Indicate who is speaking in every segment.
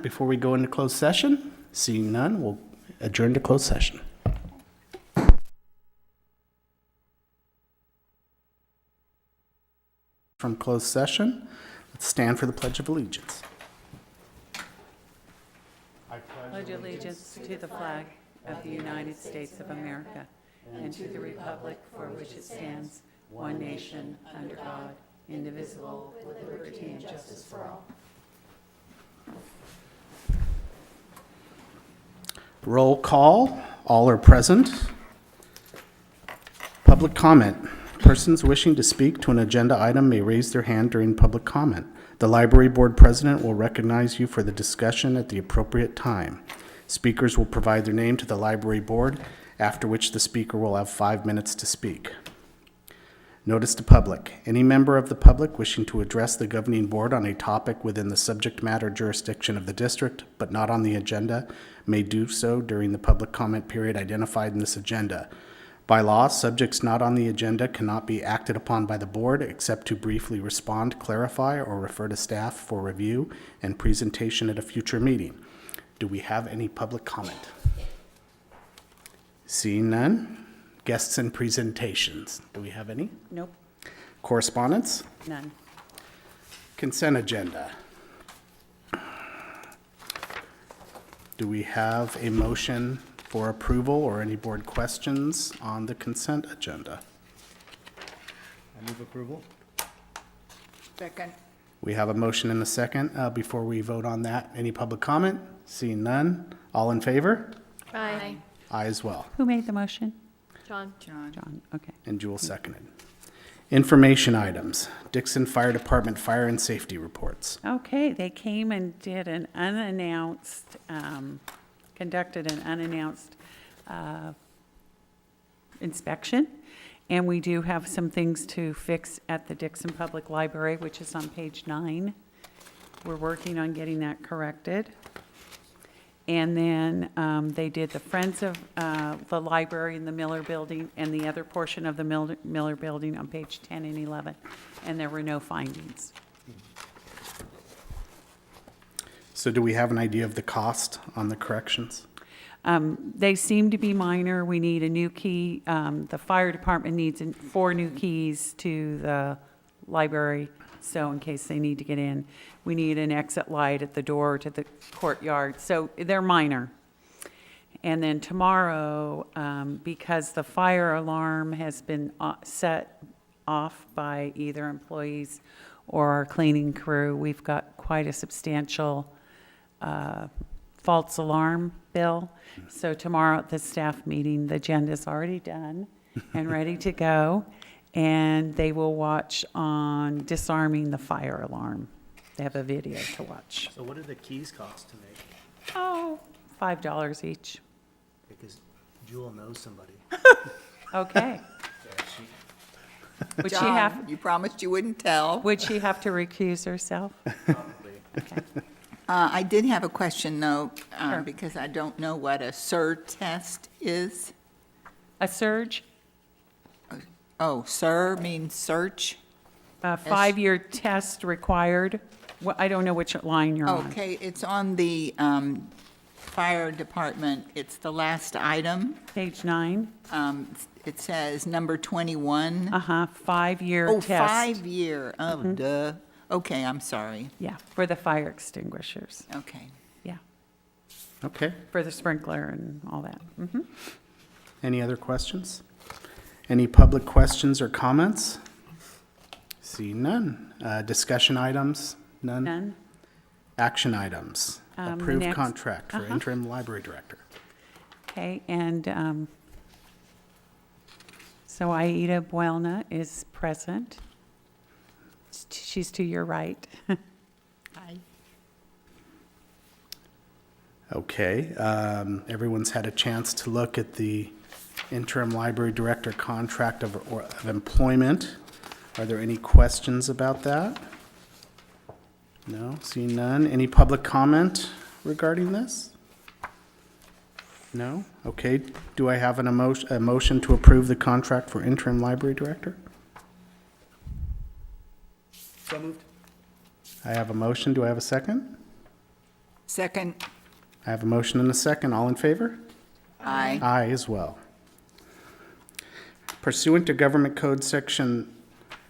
Speaker 1: comment before we go into closed session? Seeing none, we'll adjourn to closed session. From closed session, let's stand for the Pledge of Allegiance.
Speaker 2: Pledge allegiance to the flag of the United States of America and to the republic for which it stands, one nation, under God, indivisible, with liberty and justice for all.
Speaker 1: Roll call. All are present. Public comment. Persons wishing to speak to an agenda item may raise their hand during public comment. The library board president will recognize you for the discussion at the appropriate time. Speakers will provide their name to the library board, after which the speaker will have 5 minutes to speak. Notice to public. Any member of the public wishing to address the governing board on a topic within the subject matter jurisdiction of the district, but not on the agenda, may do so during the public comment period identified in this agenda. By law, subjects not on the agenda cannot be acted upon by the board except to briefly respond, clarify, or refer to staff for review and presentation at a future meeting. Do we have any public comment? Seeing none. Guests and presentations. Do we have any?
Speaker 2: Nope,
Speaker 1: Correspondence?
Speaker 2: none.
Speaker 1: Consent agenda. Do we have a motion for approval or any board questions on the consent agenda?
Speaker 3: I move approval.
Speaker 4: Second.
Speaker 1: We have a motion and a second. Before we vote on that, any public comment? Seeing none. All in favor?
Speaker 5: Aye.
Speaker 1: Aye as well.
Speaker 2: Who made the motion?
Speaker 5: John.
Speaker 2: John, okay.
Speaker 1: And Jewel seconded. Information items. Dixon Fire Department Fire and Safety Reports.
Speaker 2: Okay, they came and did an unannounced, conducted an unannounced inspection. And we do have some things to fix at the Dixon Public Library, which is on page 9. We're working on getting that corrected. And then they did the Friends of the Library in the Miller Building and the other portion of the Miller Building on page 10 and 11. And there were no findings.
Speaker 1: So do we have an idea of the cost on the corrections?
Speaker 2: They seem to be minor. We need a new key. The fire department needs 4 new keys to the library, so in case they need to get in. We need an exit light at the door to the courtyard, so they're minor. And then tomorrow, because the fire alarm has been set off by either employees or our cleaning crew, we've got quite a substantial false alarm bill. So tomorrow at the staff meeting, the agenda's already done and ready to go. And they will watch on disarming the fire alarm. They have a video to watch.
Speaker 3: So what do the keys cost to make?
Speaker 2: Oh, $5 each.
Speaker 3: Because Jewel knows somebody.
Speaker 2: Okay.
Speaker 3: Yeah, she
Speaker 2: Would she have,
Speaker 4: John, you promised you wouldn't tell.
Speaker 2: would she have to recuse herself?
Speaker 3: probably.
Speaker 2: Okay.
Speaker 4: I did have a question, though,
Speaker 2: Sure.
Speaker 4: because I don't know what a SIR test is.
Speaker 2: A surge,
Speaker 4: Oh, SIR means search?
Speaker 2: a 5-year test required. Well, I don't know which line you're on.
Speaker 4: Okay, it's on the fire department. It's the last item.
Speaker 2: Page 9.
Speaker 4: It says number 21.
Speaker 2: 5-year
Speaker 4: Oh,
Speaker 2: test.
Speaker 4: 5-year. Oh, duh. Okay, I'm sorry.
Speaker 2: Yeah, for the fire extinguishers.
Speaker 4: Okay.
Speaker 2: Yeah,
Speaker 1: Okay.
Speaker 2: for the sprinkler and all that. Mhm.
Speaker 1: Any other questions? Any public questions or comments? See none. Discussion items? None.
Speaker 2: None?
Speaker 1: Action items?
Speaker 2: The
Speaker 1: Approved
Speaker 2: next-
Speaker 1: contract for interim library director.
Speaker 2: Okay, and so Aida Buelna is present. She's to your right.
Speaker 4: Hi.
Speaker 1: Okay, everyone's had a chance to look at the interim library director contract of employment. Are there any questions about that? No, seeing none. Any public comment regarding this? No? Okay, do I have a motion to approve the contract for interim library director?
Speaker 3: So moved.
Speaker 1: I have a motion. Do I have a second?
Speaker 4: Second.
Speaker 1: I have a motion and a second. All in favor?
Speaker 4: Aye.
Speaker 1: Aye as well. Pursuant to Government Code Section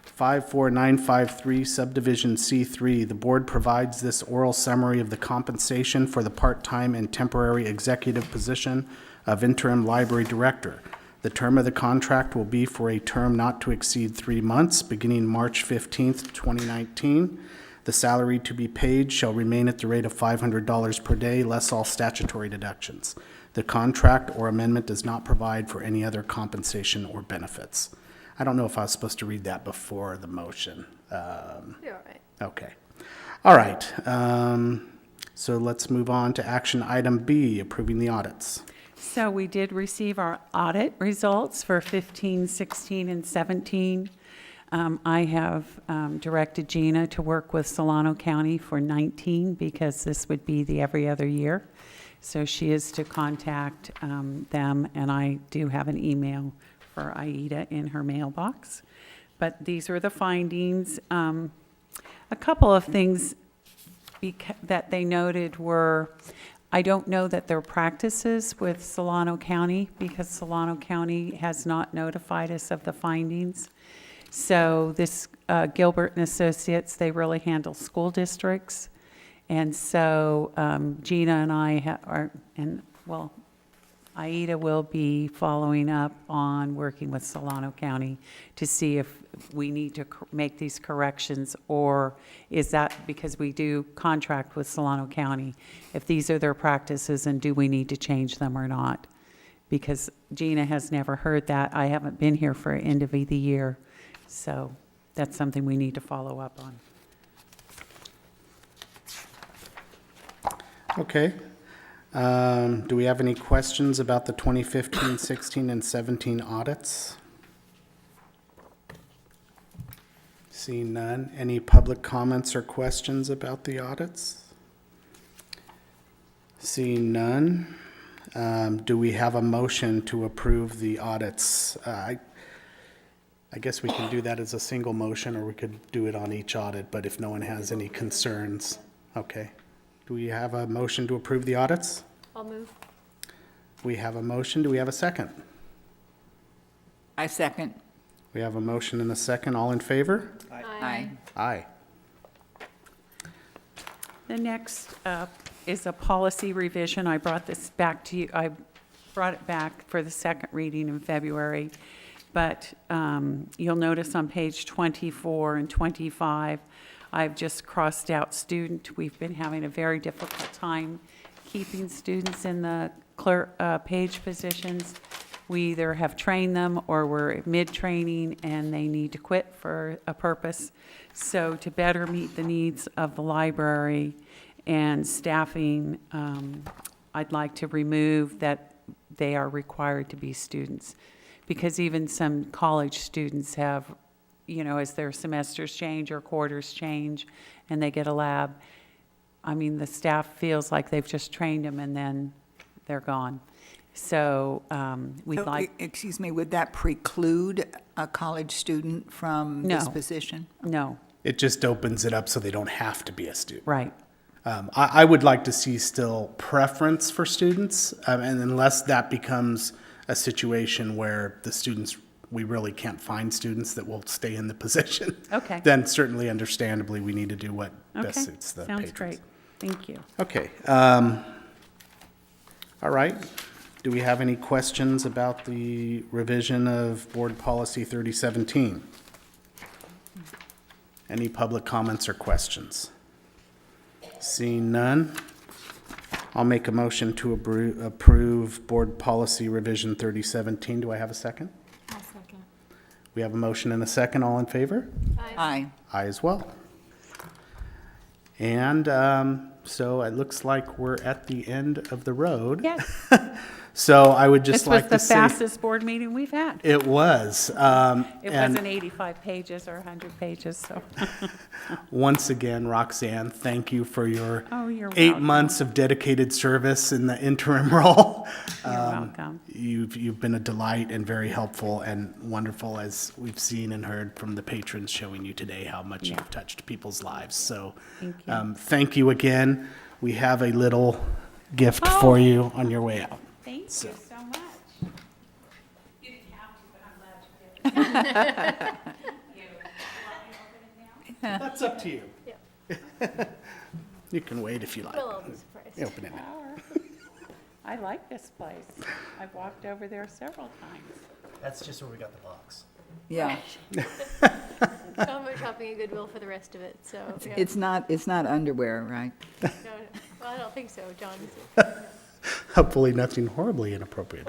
Speaker 1: 54953, Subdivision C3, the board provides this oral summary of the compensation for the part-time and temporary executive position of interim library director. The term of the contract will be for a term not to exceed 3 months, beginning March 15th, 2019. The salary to be paid shall remain at the rate of $500 per day, less all statutory deductions. The contract or amendment does not provide for any other compensation or benefits. I don't know if I was supposed to read that before the motion.
Speaker 5: You're all right.
Speaker 1: Okay. All right. So let's move on to action item B, approving the audits.
Speaker 2: So we did receive our audit results for 15, 16, and 17. I have directed Gina to work with Solano County for 19 because this would be the every other year. So she is to contact them, and I do have an email for Aida in her mailbox. But these are the findings. A couple of things that they noted were, I don't know that their practices with Solano County because Solano County has not notified us of the findings. So this Gilbert and Associates, they really handle school districts. And so Gina and I Aida will be following up on working with Solano County to see if we need to make these corrections, or is that because we do contract with Solano County, if these are their practices and do we need to change them or not? Because Gina has never heard that. I haven't been here for end of the year, so that's something we need to follow up on.
Speaker 1: Okay. Do we have any questions about the 2015, 16, and 17 audits? Seeing none. Any public comments or questions about the audits? Seeing none. Do we have a motion to approve the audits? I guess we can do that as a single motion, or we could do it on each audit, but if no one has any concerns, okay. Do we have a motion to approve the audits?
Speaker 5: I'll move.
Speaker 1: We have a motion. Do we have a second?
Speaker 4: I second.
Speaker 1: We have a motion and a second. All in favor?
Speaker 4: Aye.
Speaker 1: Aye.
Speaker 2: The next up is a policy revision. I brought this back to you. I brought it back for the second reading in February. But you'll notice on page 24 and 25, I've just crossed out student. We've been having a very difficult time keeping students in the page positions. We either have trained them or we're mid-training and they need to quit for a purpose. So to better meet the needs of the library and staffing, I'd like to remove that they are required to be students. Because even some college students have, as their semesters change or quarters change and they get a lab, I mean, the staff feels like they've just trained them and then they're gone. So we'd like...
Speaker 4: Excuse me, would that preclude a college student from this
Speaker 2: No.
Speaker 4: position?
Speaker 2: No,
Speaker 1: It just opens it up so they don't have to be a student.
Speaker 2: right.
Speaker 1: I would like to see still preference for students, and unless that becomes a situation where the students, we really can't find students that will stay in the position.
Speaker 2: Okay.
Speaker 1: Then certainly understandably, we need to do what
Speaker 2: Okay,
Speaker 1: best suits the patrons.
Speaker 2: sounds great. Thank you.
Speaker 1: Okay. All right. Do we have any questions about the revision of Board Policy 3017? Any public comments or questions? Seeing none, I'll make a motion to approve Board Policy Revision 3017. Do I have a second?
Speaker 5: I'll second.
Speaker 1: We have a motion and a second. All in favor?
Speaker 4: Aye.
Speaker 1: Aye as well. And so it looks like we're at the end of the road.
Speaker 2: Yes,
Speaker 1: So I would just
Speaker 2: this was
Speaker 1: like
Speaker 2: the
Speaker 1: to say.
Speaker 2: fastest board meeting we've had.
Speaker 1: It was.
Speaker 2: It
Speaker 1: and
Speaker 2: wasn't 85 pages or 100 pages, so.
Speaker 1: once again, Roxanne, thank you for your
Speaker 2: Oh, you're
Speaker 1: 8
Speaker 2: welcome.
Speaker 1: months of dedicated service in the interim role.
Speaker 2: You're welcome.
Speaker 1: You've been a delight and very helpful and wonderful, as we've seen and heard from the patrons showing you today how much
Speaker 2: Yeah.
Speaker 1: you've touched people's lives. So
Speaker 2: Thank you.
Speaker 1: thank you again. we have a little gift for you on your way out.
Speaker 2: Thank you
Speaker 1: So-
Speaker 2: so much. You didn't have to, but I'm glad you did. You want me to open it now?
Speaker 1: That's up to you. You can wait if you like.
Speaker 5: We'll all be surprised.
Speaker 1: Open it now.
Speaker 2: I like this place. I've walked over there several times.
Speaker 3: That's just where we got the box.
Speaker 4: Yeah.
Speaker 5: John went shopping at Goodwill for the rest of it, so. yeah.
Speaker 4: It's not underwear, right?
Speaker 5: No, no. Well, I don't think so, John. Is it?
Speaker 1: Hopefully nothing horribly inappropriate.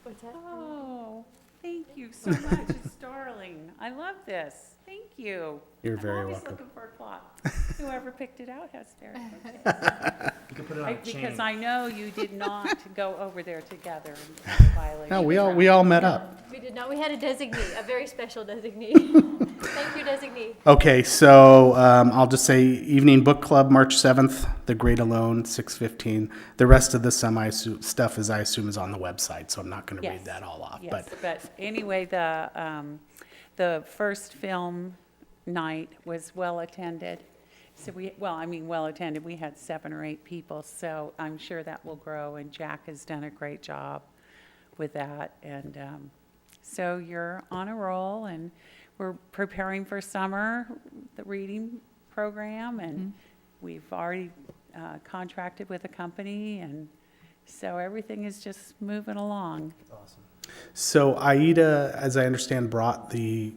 Speaker 5: What's that?
Speaker 2: Oh, thank you so much. It's darling. I love this. Thank you.
Speaker 1: You're very
Speaker 2: I'm always
Speaker 1: welcome.
Speaker 2: looking for a clock. Whoever picked it out has very good
Speaker 3: You can put it on a chain.
Speaker 2: Because I know you did not go over there together and violate.
Speaker 1: No, we all met up.
Speaker 5: We did not, we had a designee, a very special designee. Thank you, designee.
Speaker 1: Okay, so I'll just say evening book club, March 7th, The Great Alone, 6:15. The rest of the stuff is, I assume, is on the website, so I'm not going to read
Speaker 2: Yes.
Speaker 1: that all off.
Speaker 2: Yes, but anyway, the first film night was well attended. So well attended. We had 7 or 8 people, so I'm sure that will grow, and Jack has done a great job with that. And so you're on a roll, and we're preparing for summer, the reading program, and we've already contracted with a company, and so everything is just moving along.
Speaker 3: Awesome.
Speaker 1: So Aida, as I understand, brought the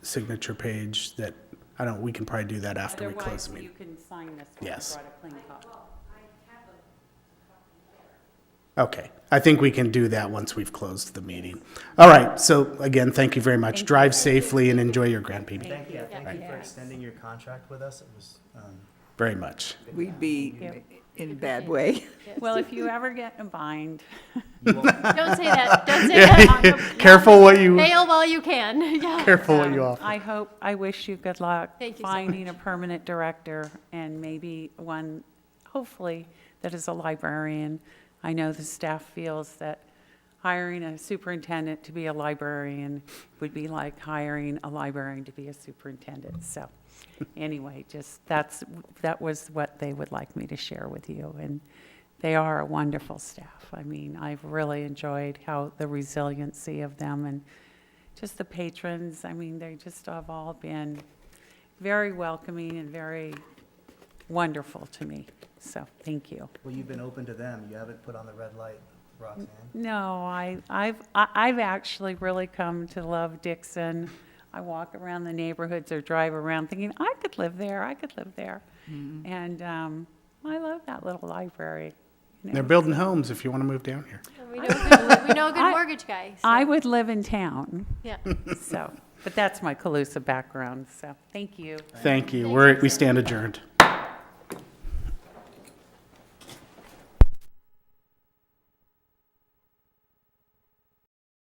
Speaker 1: signature page that, I don't, we can probably do that after we close
Speaker 2: Otherwise,
Speaker 1: the
Speaker 2: you
Speaker 1: meeting.
Speaker 2: can sign this one. I
Speaker 1: Yes.
Speaker 2: brought a clean copy.
Speaker 1: Okay, I think we can do that once we've closed the meeting. All right, so again, thank you very much.
Speaker 2: Thank
Speaker 1: Drive safely and enjoy your grandbaby.
Speaker 3: Thank you, thank you for
Speaker 2: Yes.
Speaker 3: extending your contract with us. It was,
Speaker 1: Very much.
Speaker 4: We'd be
Speaker 2: Yep.
Speaker 4: in a bad way.
Speaker 2: Well, if you ever get in a bind,
Speaker 3: you won't,
Speaker 5: Don't say that, don't say that.
Speaker 1: Careful what you,
Speaker 5: Bail while you can, yeah.
Speaker 1: careful what you offer.
Speaker 2: I wish you good luck
Speaker 5: Thank you so
Speaker 2: finding a permanent director, and maybe one, hopefully, that is a librarian. I know the staff feels that hiring a superintendent to be a librarian would be like hiring a librarian to be a superintendent. So anyway, just that was what they would like me to share with you. And they are a wonderful staff. I mean, I've really enjoyed how the resiliency of them, and just the patrons. I mean, they just have all been very welcoming and very wonderful to me. So thank you.
Speaker 3: well, you've been open to them. You haven't put on the red light, Roxanne.
Speaker 2: No, I've actually really come to love Dixon. I walk around the neighborhoods or drive around thinking, I could live there, I could live there. And I love that little library. You know.
Speaker 1: They're building homes if you want to move down here.
Speaker 5: And we know a good
Speaker 2: I-
Speaker 5: mortgage guy, so,
Speaker 2: I would live in town,
Speaker 5: yeah.
Speaker 2: so, but that's my Calusa background, so thank you.
Speaker 1: Thank you.
Speaker 5: Thank you,
Speaker 1: We stand adjourned.